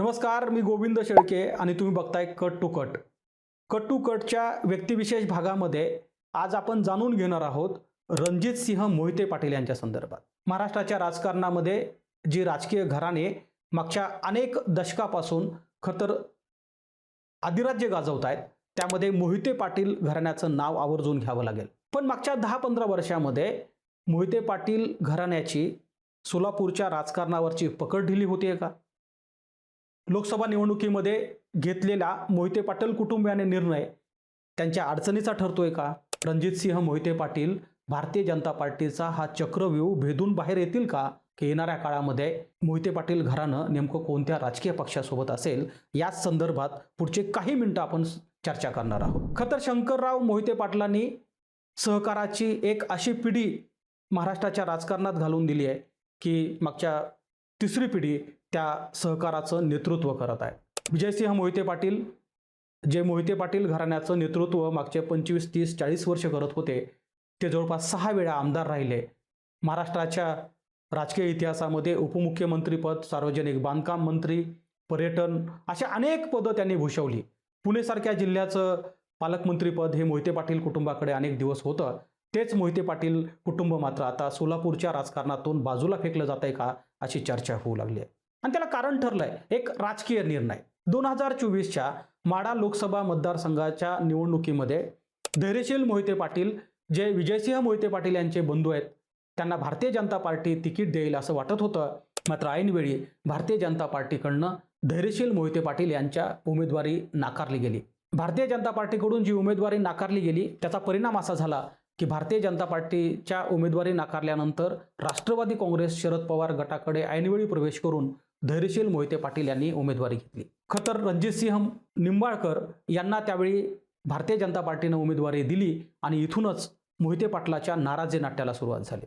नमस्कार, मी गोविंद शेळके आणि तुम्ही बघताय cut to cut. Cut to कटच्या व्यक्तिविशेष भागामध्ये आज आपण जाणून घेणार आहोत रणजितसिंह मोहिते पाटील यांच्या संदर्भात. महाराष्ट्राच्या राजकारणामध्ये जी राजकीय घराणे मागच्या अनेक दशकापासून खतर अधिराज्य गाजवत आहेत, त्यामध्ये मोहिते पाटील घराण्याचं नाव आवर्जून घ्यावं लागेल. पण मागच्या 10-15 वर्षामध्ये मोहिते पाटील घराण्याची सोलापूरच्या राजकारणावरची पकड ढिली होतीये का? लोकसभा निवडणुकीमध्ये घेतलेला मोहिते पाटील कुटुंबियाने निर्णय त्यांच्या अडचणीचा ठरतोय का? रणजितसिंह मोहिते पाटील भारतीय जनता पार्टीचा हा चक्रव्यूह भेदून बाहेर येतील का? की येणाऱ्या काळामध्ये मोहिते पाटील घराणं नेमकं कोणत्या राजकीय पक्षासोबत असेल, याच संदर्भात पुढचे काही मिनिटं आपण चर्चा करणार आहोत. खतर शंकरराव मोहिते पाटलांनी सहकाराची एक अशी पिढी महाराष्ट्राच्या राजकारणात घालून दिली आहे की मागच्या तिसरी पिढी त्या सहकाराचं नेतृत्व करत आहे. विजयसिंह मोहिते पाटील जे मोहिते पाटील घराण्याचं नेतृत्व मागचे 25, 30, 40 वर्ष करत होते, ते जवळपास 6 वेळा आमदार राहिले. महाराष्ट्राच्या राजकीय इतिहासामध्ये उपमुख्यमंत्रीपद, सार्वजनिक बांधकाम मंत्री, पर्यटन अशा अनेक पदं त्यांनी भूषवली. पुणेसारख्या जिल्ह्याचं पालकमंत्रीपद हे मोहिते पाटील कुटुंबाकडे अनेक दिवस होतं. तेच मोहिते पाटील कुटुंब मात्र आता सोलापूरच्या राजकारणातून बाजूला फेकलं जात आहे का, अशी चर्चा होऊ लागली आहे. आणि त्याला कारण ठरलंय एक राजकीय निर्णय. 2024च्या माढा लोकसभा मतदारसंघाच्या निवडणुकीमध्ये धैर्यशील मोहिते पाटील जे विजयसिंह मोहिते पाटील यांचे बंधू आहेत, त्यांना भारतीय जनता पार्टी तिकीट देईल असं वाटत होतं. मात्र ऐनवेळी भारतीय जनता पार्टीकडनं धैर्यशील मोहिते पाटील यांच्या उमेदवारी नाकारली गेली. भारतीय जनता पार्टीकडून जी उमेदवारी नाकारली गेली, त्याचा परिणाम असा झाला की भारतीय जनता पार्टीच्या उमेदवारी नाकारल्यानंतर राष्ट्रवादी काँग्रेस शरद पवार गटाकडे ऐनवेळी प्रवेश करून धैर्यशील मोहिते पाटील यांनी उमेदवारी घेतली. खतर रणजितसिंह निंबाळकर यांना त्यावेळी भारतीय जनता पार्टीने उमेदवारी दिली आणि इथूनच मोहिते पाटलाच्या नाराजी नाट्याला सुरुवात झाली.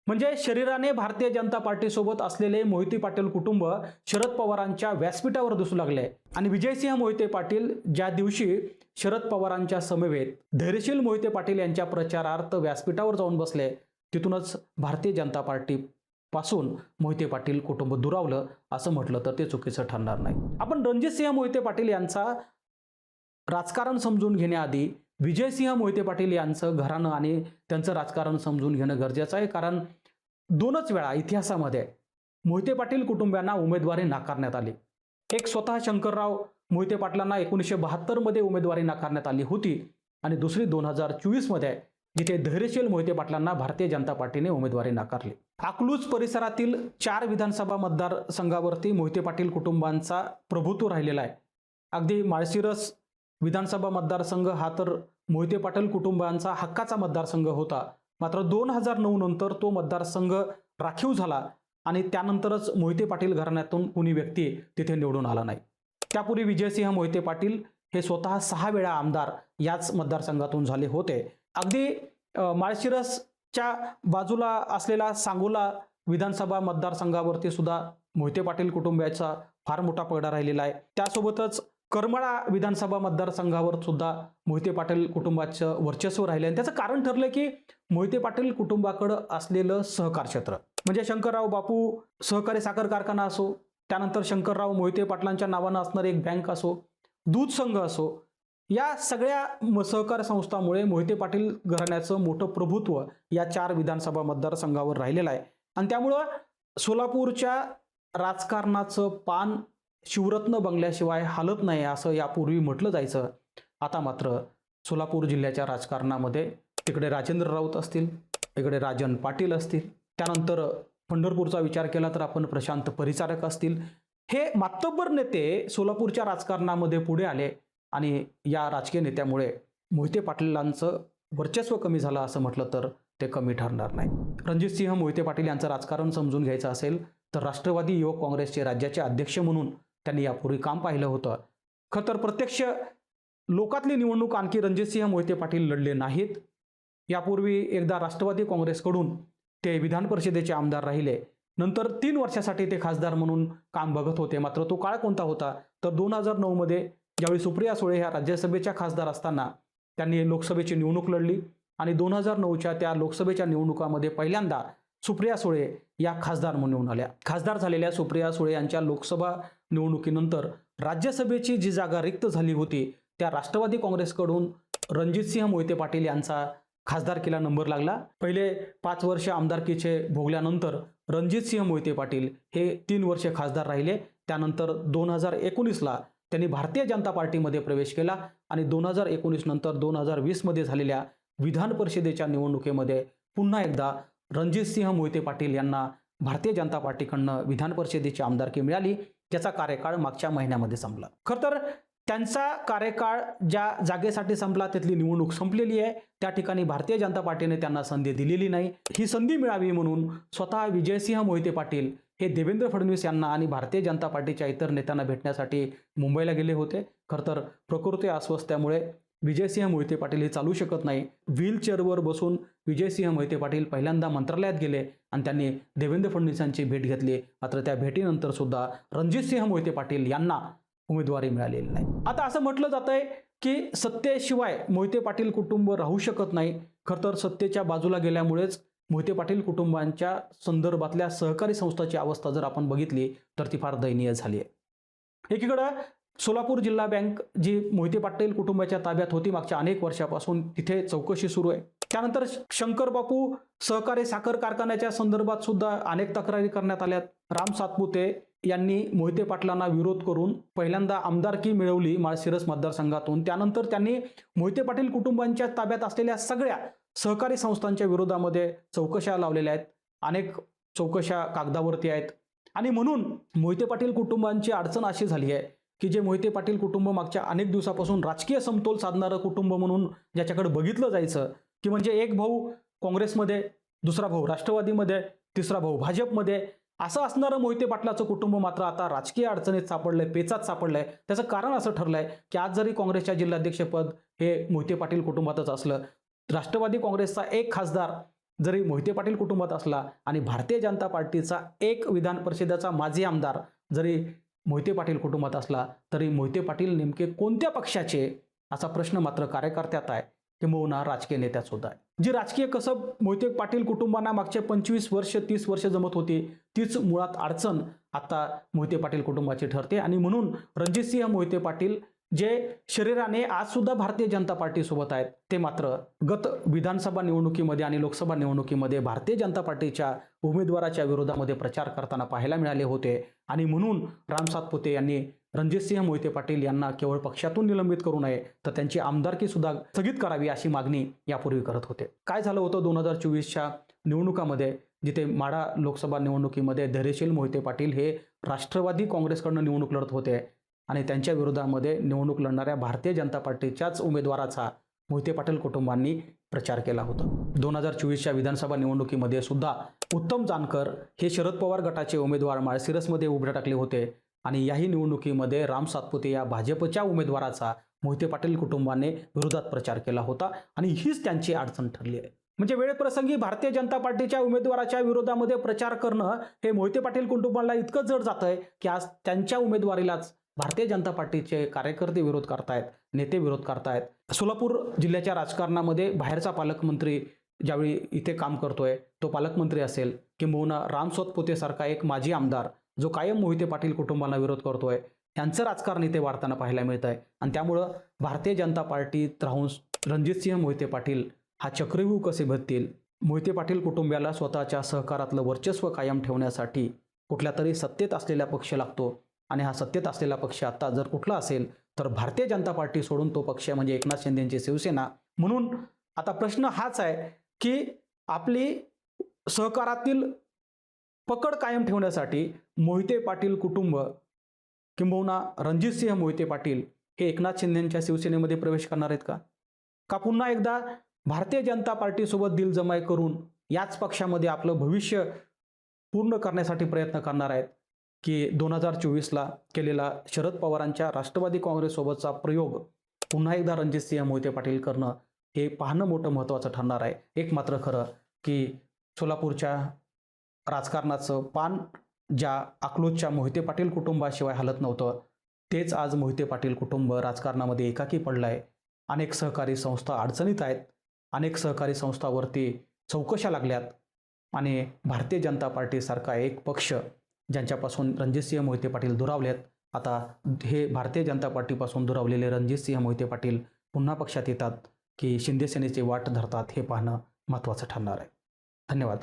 म्हणजे शरीराने भारतीय जनता पार्टीसोबत असलेले मोहिते पाटील कुटुंब शरद पवारांच्या व्यासपीठावर दिसू लागले. आणि विजयसिंह मोहिते पाटील ज्या दिवशी शरद पवारांच्या समवेत धैर्यशील मोहिते पाटील यांच्या प्रचारार्थ व्यासपीठावर जाऊन बसले, तिथूनच भारतीय जनता पार्टी पासून मोहिते पाटील कुटुंब दुरावलं असं म्हटलं तर ते चुकीचं ठरणार नाही. आपण रणजितसिंह मोहिते पाटील यांचा राजकारण समजून घेण्याआधी विजयसिंह मोहिते पाटील यांचं घराणं आणि त्यांचं राजकारण समजून घेणं गरजेचं आहे. कारण 2च वेळा इतिहासामध्ये मोहिते पाटील कुटुंबियांना उमेदवारी नाकारण्यात आली. एक स्वतः शंकरराव मोहिते पाटलांना 1972 मध्ये उमेदवारी नाकारण्यात आली होती आणि दुसरी 2024 मध्ये जिथे धैर्यशील मोहिते पाटलांना भारतीय जनता पार्टीने उमेदवारी नाकारली. अकलूज परिसरातील 4 विधानसभा मतदारसंघावरती मोहिते पाटील कुटुंबांचा प्रभुत्व राहिलेला आहे. अगदी माळशिरस विधानसभा मतदारसंघ हा तर मोहिते पाटील कुटुंबांचा हक्काचा मतदारसंघ होता. मात्र 2009 नंतर तो मतदारसंघ राखीव झाला आणि त्यानंतरच मोहिते पाटील घराण्यातून कुणी व्यक्ती तिथे निवडून आला नाही. त्यापूर्वी विजयसिंह मोहिते पाटील हे स्वतः 6 वेळा आमदार याच मतदारसंघातून झाले होते. अगदी माळशिरसच्या बाजूला असलेला सांगोला विधानसभा मतदारसंघावरती सुद्धा मोहिते पाटील कुटुंबाचा फार मोठा पगडा राहिलेला आहे. त्यासोबतच करमाळा विधानसभा मतदारसंघावर सुद्धा मोहिते पाटील कुटुंबाचं वर्चस्व राहिलं आणि त्याचं कारण ठरलं की मोहिते पाटील कुटुंबाकडं असलेलं सहकार क्षेत्र. म्हणजे शंकरराव बापू सहकारी साखर कारखाना असो, त्यानंतर शंकरराव मोहिते पाटलांच्या नावानं असणारी एक बँक असो, दूध संघ असो, या सगळ्या सहकार संस्थांमुळे मोहिते पाटील घराण्याचं मोठं प्रभुत्व या 4 विधानसभा मतदारसंघावर राहिलेलं आहे. आणि त्यामुळं सोलापूरच्या राजकारणाचं पान शिवरत्न बंगल्याशिवाय हालत नाही असं यापूर्वी म्हटलं जायचं. आता मात्र सोलापूर जिल्ह्याच्या राजकारणामध्ये तिकडे राजेंद्र राऊत असतील, इकडे राजन पाटील असतील, त्यानंतर पंढरपूरचा विचार केला तर आपण प्रशांत परिचारक असतील, हे मातब्बर नेते सोलापूरच्या राजकारणामध्ये पुढे आले आणि या राजकीय नेत्यामुळे मोहिते पाटलांचं वर्चस्व कमी झालं असं म्हटलं तर ते कमी ठरणार नाही. रणजितसिंह मोहिते पाटील यांचं राजकारण समजून घ्यायचं असेल तर राष्ट्रवादी युवक काँग्रेसचे राज्याचे अध्यक्ष म्हणून त्यांनी यापूर्वी काम पाहिलं होतं. खतर प्रत्यक्ष लोकातली निवडणूक आणखी रणजितसिंह मोहिते पाटील लढले नाहीत. यापूर्वी एकदा राष्ट्रवादी काँग्रेसकडून ते विधान परिषदेचे आमदार राहिले. नंतर 3 वर्षासाठी ते खासदार म्हणून काम बघत होते. मात्र तो काळ कोणता होता तर 2009 मध्ये ज्यावेळी सुप्रिया सुळे ह्या राज्यसभेच्या खासदार असताना त्यांनी लोकसभेची निवडणूक लढली आणि 2009च्या त्या लोकसभेच्या निवडणुकामध्ये पहिल्यांदा सुप्रिया सुळे या खासदार म्हणून आल्या. खासदार झालेल्या सुप्रिया सुळे यांच्या लोकसभा निवडणुकीनंतर राज्यसभेची जी जागा रिक्त झाली होती त्या राष्ट्रवादी काँग्रेसकडून रणजितसिंह मोहिते पाटील यांचा खासदारकीला नंबर लागला. पहिले 5 वर्ष आमदारकीचे भोगल्यानंतर रणजितसिंह मोहिते पाटील हे 3 वर्ष खासदार राहिले. त्यानंतर 2019ला त्यांनी भारतीय जनता पार्टीमध्ये प्रवेश केला आणि 2019 नंतर 2020 मध्ये झालेल्या विधान परिषदेच्या निवडणुकीमध्ये पुन्हा एकदा रणजितसिंह मोहिते पाटील यांना भारतीय जनता पार्टीकडनं विधान परिषदेची आमदारकी मिळाली, ज्याचा कार्यकाळ मागच्या महिन्यामध्ये संपला. खरं तर त्यांचा कार्यकाळ ज्या जागेसाठी संपला तिथली निवडणूक संपलेली आहे. त्या ठिकाणी भारतीय जनता पार्टीने त्यांना संधी दिलेली नाही. ही संधी मिळावी म्हणून स्वतः विजयसिंह मोहिते पाटील हे देवेंद्र फडणवीस यांना आणि भारतीय जनता पार्टीच्या इतर नेत्यांना भेटण्यासाठी मुंबईला गेले होते. खरं तर प्रकृती अस्वस्थ्यामुळे विजयसिंह मोहिते पाटील हे चालू शकत नाही. व्हीलचेअरवर बसून विजयसिंह मोहिते पाटील पहिल्यांदा मंत्रालयात गेले आणि त्यांनी देवेंद्र फडणवीसांची भेट घेतली. मात्र त्या भेटीनंतर सुद्धा रणजितसिंह मोहिते पाटील यांना उमेदवारी मिळालेली नाही. आता असं म्हटलं जातंय की सत्तेशिवाय मोहिते पाटील कुटुंब राहू शकत नाही. खरं तर सत्तेच्या बाजूला गेल्यामुळेच मोहिते पाटील कुटुंबांच्या संदर्भातल्या सहकारी संस्थांची अवस्था जर आपण बघितली तर ती फार दयनीय झाली आहे. एकीकडं सोलापूर जिल्हा बँक जी मोहिते पाटील कुटुंबाच्या ताब्यात होती मागच्या अनेक वर्षापासून, तिथे चौकशी सुरू आहे. त्यानंतर शंकरबापू सहकारी साखर कारखान्याच्या संदर्भात सुद्धा अनेक तक्रारी करण्यात आल्यात. राम सातपुते यांनी मोहिते पाटलांना विरोध करून पहिल्यांदा आमदारकी मिळवली माळशिरस मतदारसंघातून. त्यानंतर त्यांनी मोहिते पाटील कुटुंबांच्या ताब्यात असलेल्या सगळ्या सहकारी संस्थांच्या विरोधामध्ये चौकशा लावलेल्या आहेत. अनेक चौकशा कागदावरती आहेत आणि म्हणून मोहिते पाटील कुटुंबांची अडचण अशी झाली आहे की जे मोहिते पाटील कुटुंब मागच्या अनेक दिवसापासून राजकीय समतोल साधणारं कुटुंब म्हणून ज्याच्याकडे बघितलं जायचं, की म्हणजे एक भाऊ काँग्रेसमध्ये, दुसरा भाऊ राष्ट्रवादीमध्ये, तिसरा भाऊ भाजपमध्ये, असं असणारं मोहिते पाटलाचं कुटुंब मात्र आता राजकीय अडचणीत सापडलंय, पेचात सापडलंय. त्याचं कारण असं ठरलंय की आज जरी काँग्रेसच्या जिल्हाध्यक्षपद हे मोहिते पाटील कुटुंबातच असलं, राष्ट्रवादी काँग्रेसचा एक खासदार जरी मोहिते पाटील कुटुंबात असला आणि भारतीय जनता पार्टीचा एक विधान परिषदेचा माजी आमदार जरी मोहिते पाटील कुटुंबात असला, तरी मोहिते पाटील नेमके कोणत्या पक्षाचे असा प्रश्न मात्र कार्यकर्त्यात आहे, किंबहुना राजकीय नेत्यात सुद्धा आहे. जी राजकीय कसब मोहिते पाटील कुटुंबांना मागचे 25 वर्ष 30 वर्ष जमत होती, तीच मुळात अडचण आता मोहिते पाटील कुटुंबाची ठरते. आणि म्हणून रणजितसिंह मोहिते पाटील जे शरीराने आज सुद्धा भारतीय जनता पार्टी सोबत आहेत, ते मात्र गत विधानसभा निवडणुकीमध्ये आणि लोकसभा निवडणुकीमध्ये भारतीय जनता पार्टीच्या उमेदवाराच्या विरोधामध्ये प्रचार करताना पाहायला मिळाले होते. आणि म्हणून राम सातपुते यांनी रणजितसिंह मोहिते पाटील यांना केवळ पक्षातून निलंबित करू नये, तर त्यांची आमदारकी सुद्धा स्थगित करावी अशी मागणी यापूर्वी करत होते. काय झालं होतं 2024च्या निवडणुकामध्ये, जिथे माढा लोकसभा निवडणुकीमध्ये धैर्यशील मोहिते पाटील हे राष्ट्रवादी काँग्रेसकडून निवडणूक लढत होते आणि त्यांच्या विरोधामध्ये निवडणूक लढणाऱ्या भारतीय जनता पार्टीच्याच उमेदवाराचा मोहिते पाटील कुटुंबांनी प्रचार केला होता. 2024च्या विधानसभा निवडणुकीमध्ये सुद्धा उत्तम जानकर हे शरद पवार गटाचे उमेदवार माळशिरसमध्ये उभे टाकले होते आणि याही निवडणुकीमध्ये राम सातपुते या भाजपच्या उमेदवाराचा मोहिते पाटील कुटुंबाने विरोधात प्रचार केला होता आणि हीच त्यांची अडचण ठरली आहे. म्हणजे वेळप्रसंगी भारतीय जनता पार्टीच्या उमेदवाराच्या विरोधामध्ये प्रचार करणं हे मोहिते पाटील कुटुंबाला इतकं जड जातंय की आज त्यांच्या उमेदवारीलाच भारतीय जनता पार्टीचे कार्यकर्ते विरोध करतायत, नेते विरोध करतायत. सोलापूर जिल्ह्याच्या राजकारणामध्ये बाहेरचा पालकमंत्री ज्यावेळी इथे काम करतोय, तो पालकमंत्री असेल किंबहुना राम सातपुतेसारखा एक माजी आमदार जो कायम मोहिते पाटील कुटुंबाला विरोध करतोय, यांचं राजकारण इथे वाढताना पाहायला मिळत आहे. आणि त्यामुळं भारतीय जनता पार्टीत राहून रणजितसिंह मोहिते पाटील हा चक्रव्यूह कसे बदतील, मोहिते पाटील कुटुंबियाला स्वतःच्या सहकारातलं वर्चस्व कायम ठेवण्यासाठी कुठल्या तरी सत्तेत असलेला पक्ष लागतो आणि हा सत्तेत असलेला पक्ष आता जर कुठला असेल तर भारतीय जनता पार्टी सोडून तो पक्ष म्हणजे एकनाथ शिंदेची शिवसेना. म्हणून आता प्रश्न हाच आहे की आपली सहकारातील पकड कायम ठेवण्यासाठी मोहिते पाटील कुटुंब किंबहुना रणजितसिंह मोहिते पाटील हे एकनाथ शिंदेच्या शिवसेनेमध्ये प्रवेश करणार आहेत का पुन्हा एकदा भारतीय जनता पार्टीसोबत दिलजमाई करून याच पक्षामध्ये आपलं भविष्य पूर्ण करण्यासाठी प्रयत्न करणार आहेत, की 2024ला केलेला शरद पवारांच्या राष्ट्रवादी काँग्रेससोबतचा प्रयोग पुन्हा एकदा रणजितसिंह मोहिते पाटील करणं हे पाहणं मोठं महत्त्वाचं ठरणार आहे. एक मात्र खरं की सोलापूरच्या राजकारणाचं पान ज्या अकलूजच्या मोहिते पाटील कुटुंबाशिवाय हलत नव्हतं, तेच आज मोहिते पाटील कुटुंब राजकारणामध्ये एकाकी पडलं आहे. अनेक सहकारी संस्था अडचणीत आहेत, अनेक सहकारी संस्थांवरती चौकशा लागल्यात आणि भारतीय जनता पार्टीसारखा एक पक्ष ज्यांच्यापासून रणजितसिंह मोहिते पाटील दुरावलेत, आता हे भारतीय जनता पार्टीपासून दुरावलेले रणजितसिंह मोहिते पाटील पुन्हा पक्षात येतात की शिंदे सेनेची वाट धरतात हे पाहणं महत्त्वाचं ठरणार आहे. धन्यवाद.